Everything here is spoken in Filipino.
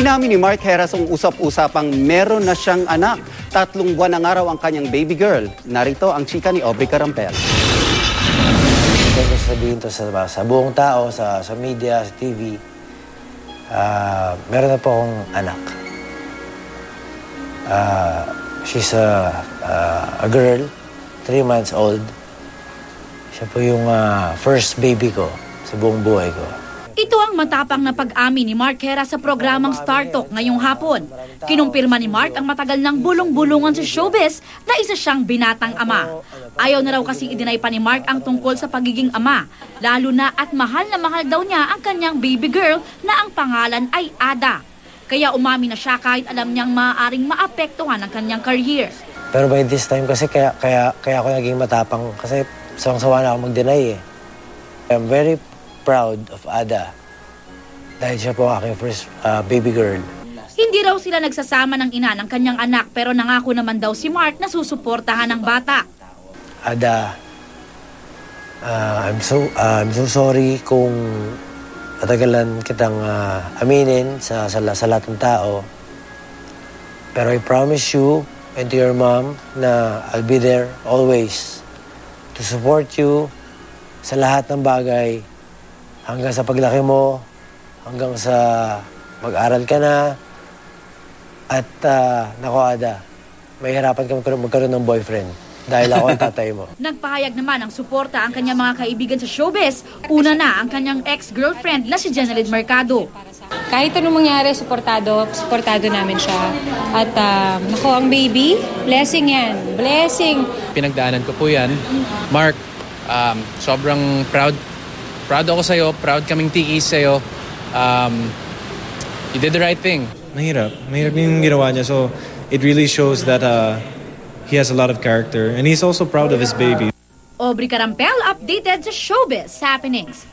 Inamin ni Mark Heras ang usap-usapang meron na siyang anak. 3 buwan ng araw ang kanyang baby girl. Narito ang chika ni Aubrey Carampel. Gusto ko sabihin to sa buong tao, sa media, sa TV. Meron na po akong anak. She's a girl, 3 months old. Siya po yung first baby ko sa buong buhay ko. Ito ang matapang na pag-amin ni Mark Heras sa programang Star Talk ngayong hapon. Kinumpirma ni Mark ang matagal ng bulong-bulungan sa showbiz na isa siyang binatang ama. Ayaw na raw kasing i-deny pa ni Mark ang tungkol sa pagiging ama, lalo na at mahal na mahal daw niya ang kanyang baby girl na ang pangalan ay Ada. Kaya umamin na siya kahit alam niyang maaaring maapektuhan ang kanyang career. Pero by this time kasi kaya ako naging matapang kasi sawang-sawa na ako mag-deny eh. I'm very proud of Ada dahil siya po aking first baby girl. Hindi raw sila nagsasama ng ina ng kanyang anak pero nangako naman daw si Mark na susuportahan ng bata. Ada, I'm so sorry kung matagalan kitang aminin sa lahat ng tao. Pero I promise you and to your mom na I'll be there always to support you sa lahat ng bagay. Hanggang sa paglaki mo, hanggang sa mag-aral ka na, at naku Ada, may hirapan ka magkaroon ng boyfriend dahil ako ang tatay mo. Nagpahayag naman ang suporta ang kanyang mga kaibigan sa showbiz. Una na ang kanyang ex-girlfriend na si Jenalyn Mercado. Kahit anong mangyari, suportado namin siya. At naku, ang baby, blessing yan, blessing. Pinagdaanan ko po yan. Mark, sobrang proud ako sa'yo, proud kaming tiis sa'yo. You did the right thing. Mahirap yung ginawa niya. So it really shows that he has a lot of character and he's also proud of his baby. Aubrey Carampel updated sa Showbiz Happenings.